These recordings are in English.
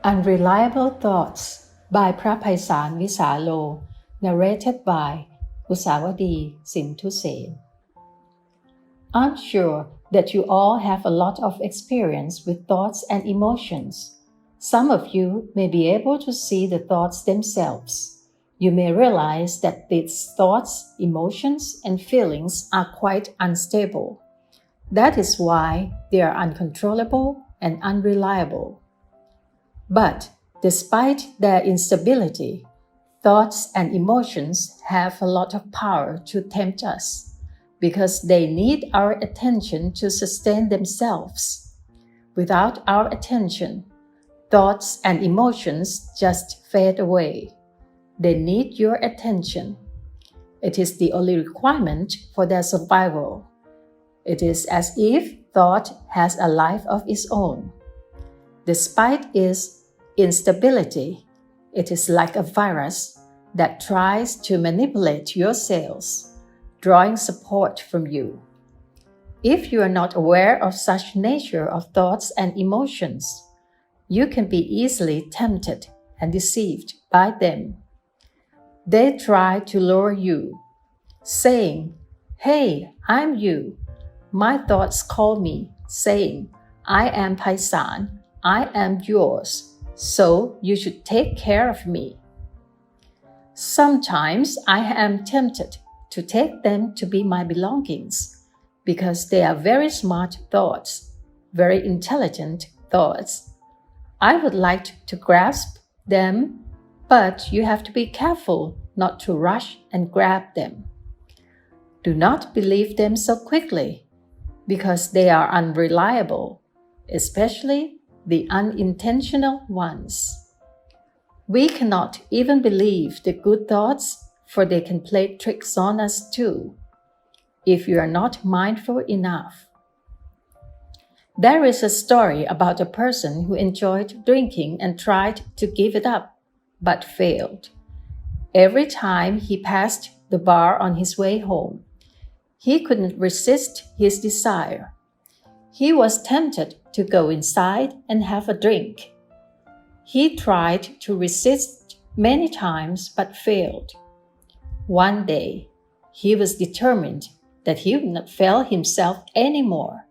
Unreliable Thoughts by Phra Paisal Visalo, narrated by Usawadi Simthusane. I'm sure that you all have a lot of experience with thoughts and emotions. Some of you may be able to see the thoughts themselves. You may realize that these thoughts, emotions, and feelings are quite unstable. That is why they are uncontrollable and unreliable. But despite their instability, thoughts and emotions have a lot of power to tempt us because they need our attention to sustain themselves. Without our attention, thoughts and emotions just fade away. They need your attention. It is the only requirement for their survival. It is as if thought has a life of its own. Despite its instability, it is like a virus that tries to manipulate your cells, drawing support from you. If you are not aware of such nature of thoughts and emotions, you can be easily tempted and deceived by them. They try to lure you, saying, "Hey, I'm you." My thoughts call me, saying, "I am Paisan, I am yours. So you should take care of me." Sometimes I am tempted to take them to be my belongings because they are very smart thoughts, very intelligent thoughts. I would like to grasp them, but you have to be careful not to rush and grab them. Do not believe them so quickly because they are unreliable, especially the unintentional ones. We cannot even believe the good thoughts, for they can play tricks on us too, if you are not mindful enough. There is a story about a person who enjoyed drinking and tried to give it up, but failed. Every time he passed the bar on his way home, he couldn't resist his desire. He was tempted to go inside and have a drink. He tried to resist many times but failed. One day, he was determined that he would not fail himself anymore.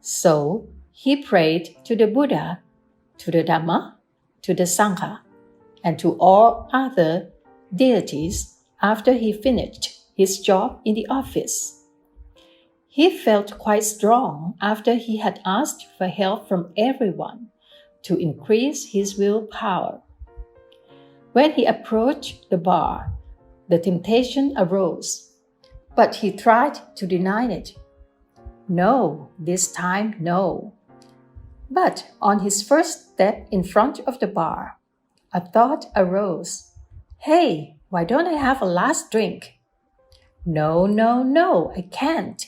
So he prayed to the Buddha, to the Dharma, to the Sangha, and to all other deities after he finished his job in the office. He felt quite strong after he had asked for help from everyone to increase his willpower. When he approached the bar, the temptation arose, but he tried to deny it. No, this time no. But on his first step in front of the bar, a thought arose. "Hey, why don't I have a last drink?" No, I can't,"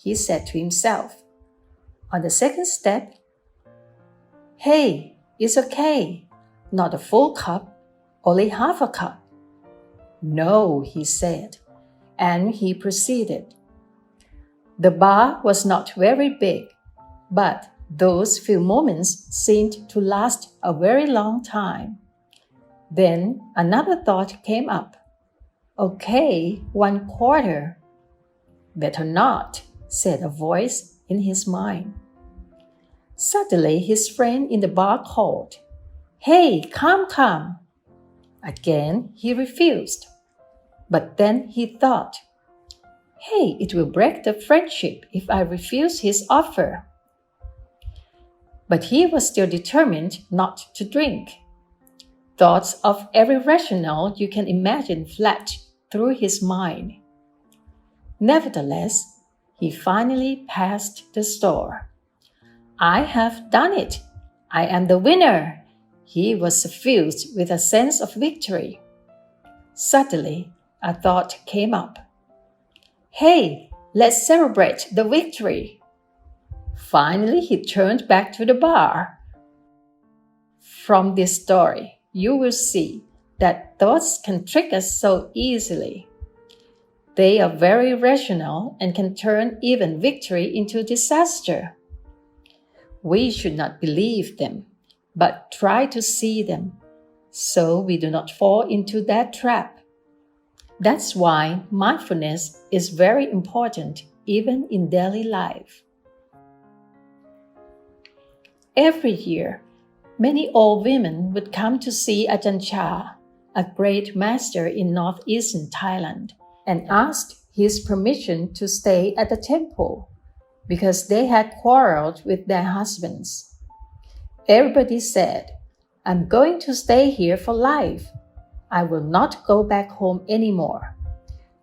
he said to himself. On the second step, "Hey, it's okay. Not a full cup, only half a cup." "No," he said, and he proceeded. The bar was not very big, but those few moments seemed to last a very long time. Then another thought came up. "Okay, 1/4. "Better not," said a voice in his mind. Suddenly his friend in the bar called, "Hey, come." Again he refused. But then he thought, "Hey, it will break the friendship if I refuse his offer." But he was still determined not to drink. Thoughts of every rationale you can imagine flashed through his mind. Nevertheless, he finally passed the store. "I have done it. I am the winner." He was suffused with a sense of victory. Suddenly, a thought came up. "Hey, let's celebrate the victory." Finally, he turned back to the bar. From this story, you will see that thoughts can trick us so easily. They are very rational and can turn even victory into disaster. We should not believe them but try to see them so we do not fall into that trap. That's why mindfulness is very important even in daily life. Every year, many old women would come to see Ajahn Chah, a great master in northeastern Thailand, and asked his permission to stay at the temple because they had quarreled with their husbands. Everybody said, "I'm going to stay here for life. I will not go back home anymore.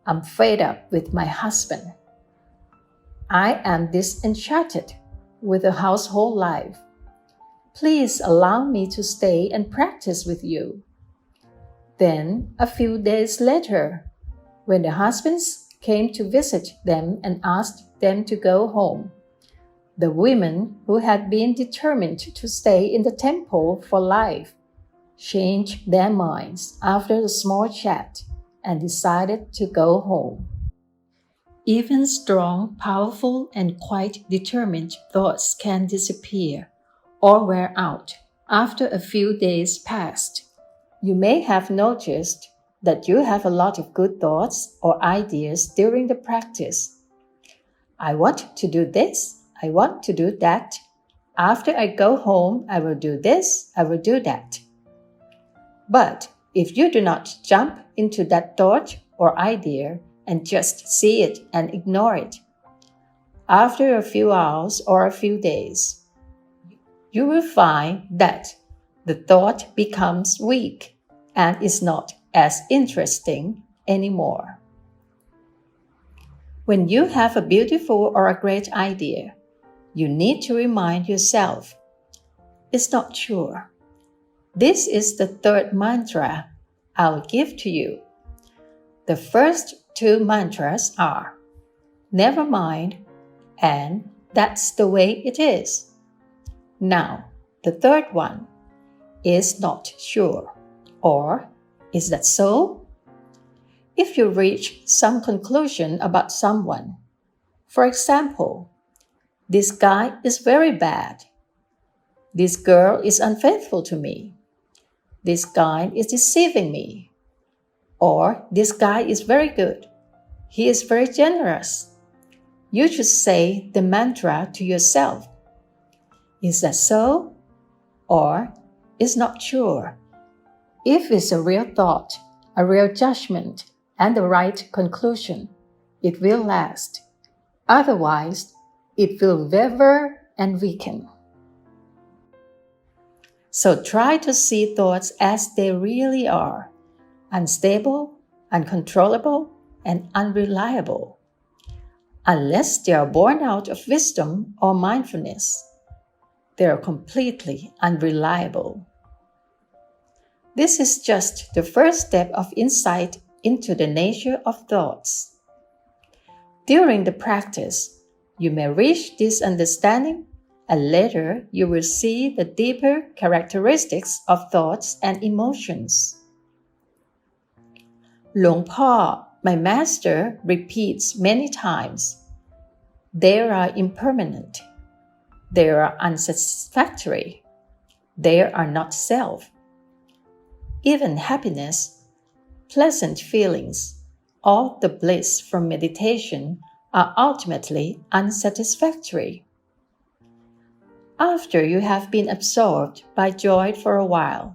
I'm fed up with my husband. I am disenchanted with a household life. Please allow me to stay and practice with you." Then, a few days later, when the husbands came to visit them and asked them to go home, the women who had been determined to stay in the temple for life changed their minds after a small chat and decided to go home. Even strong, powerful, and quite determined thoughts can disappear or wear out after a few days passed. You may have noticed that you have a lot of good thoughts or ideas during the practice. I want to do this, I want to do that. After I go home, I will do this, I will do that. But if you do not jump into that thought or idea and just see it and ignore it, after a few hours or a few days, you will find that the thought becomes weak and is not as interesting anymore. When you have a beautiful or a great idea, you need to remind yourself, "It's not sure." This is the third mantra I'll give to you. The first two mantras are, "Never mind," and "That's the way it is." Now, the third one is "not sure," or "Is that so?" If you reach some conclusion about someone, for example, "This guy is very bad," "This girl is unfaithful to me," "This guy is deceiving me," or "This guy is very good, he is very generous," you should say the mantra to yourself, "Is that so?" or "Is not sure." If it's a real thought, a real judgment, and the right conclusion, it will last. Otherwise, it will waver and weaken. So try to see thoughts as they really are, unstable, uncontrollable, and unreliable. Unless they are born out of wisdom or mindfulness, they are completely unreliable. This is just the first step of insight into the nature of thoughts. During the practice, you may reach this understanding, and later you will see the deeper characteristics of thoughts and emotions. Luangpor, my master, repeats many times, "They are impermanent. They are unsatisfactory. They are not self." Even happiness, pleasant feelings, all the bliss from meditation are ultimately unsatisfactory. After you have been absorbed by joy for a while,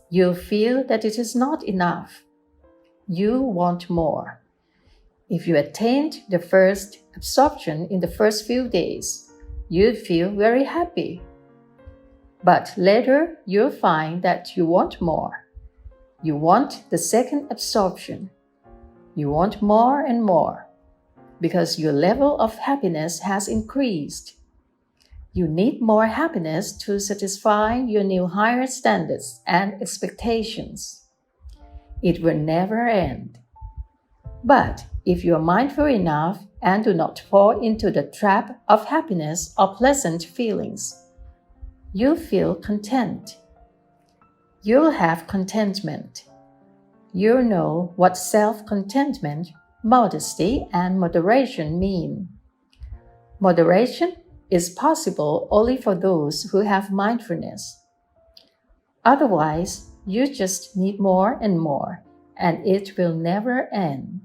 you'll feel that it is not enough. You want more. If you attained the first absorption in the first few days, you'd feel very happy. But later, you'll find that you want more. You want the second absorption. You want more and more, because your level of happiness has increased. You need more happiness to satisfy your new higher standards and expectations. It will never end. But if you are mindful enough and do not fall into the trap of happiness or pleasant feelings, you'll feel content. You'll have contentment. You'll know what self-contentment, modesty, and moderation mean. Moderation is possible only for those who have mindfulness. Otherwise, you just need more and more, and it will never end.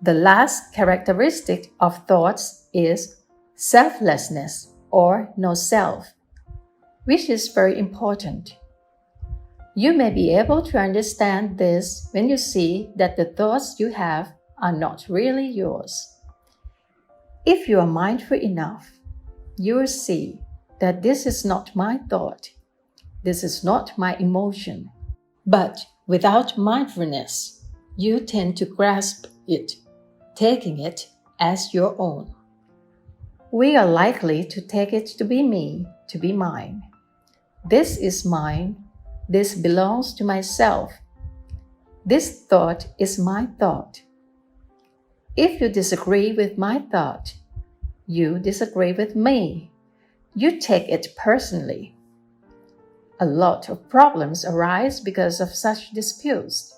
The last characteristic of thoughts is selflessness or no self, which is very important. You may be able to understand this when you see that the thoughts you have are not really yours. If you are mindful enough, you will see that this is not my thought, this is not my emotion. But without mindfulness, you tend to grasp it, taking it as your own. We are likely to take it to be me, to be mine. This is mine. This belongs to myself. This thought is my thought. If you disagree with my thought, you disagree with me. You take it personally. A lot of problems arise because of such disputes.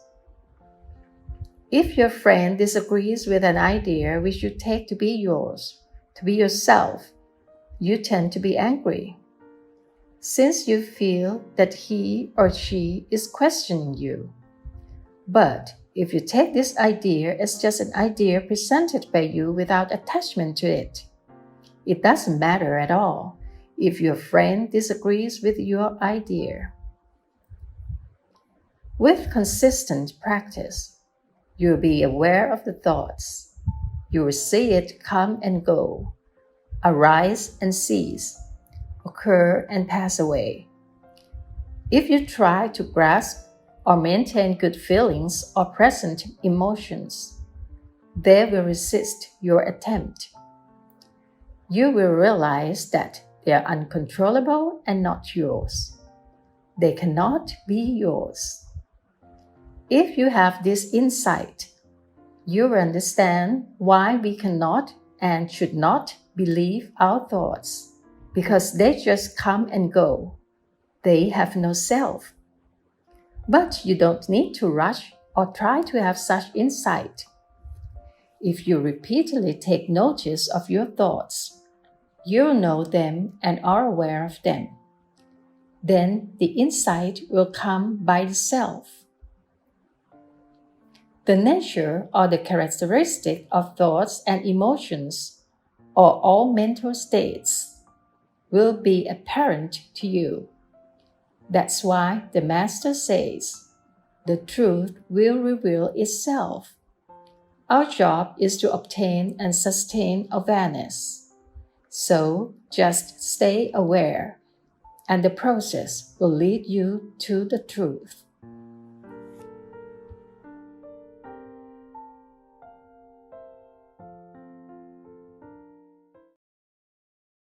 If your friend disagrees with an idea which you take to be yours, to be yourself, you tend to be angry, since you feel that he or she is questioning you. But if you take this idea as just an idea presented by you without attachment to it, it doesn't matter at all if your friend disagrees with your idea. With consistent practice, you'll be aware of the thoughts. You will see it come and go, arise and cease, occur and pass away. If you try to grasp or maintain good feelings or present emotions, they will resist your attempt. You will realize that they are uncontrollable and not yours. They cannot be yours. If you have this insight, you will understand why we cannot and should not believe our thoughts, because they just come and go. They have no self. But you don't need to rush or try to have such insight. If you repeatedly take notice of your thoughts, you know them and are aware of them. Then the insight will come by itself. The nature or the characteristic of thoughts and emotions, or all mental states, will be apparent to you. That's why the Master says, the truth will reveal itself. Our job is to obtain and sustain awareness. So just stay aware, and the process will lead you to the truth.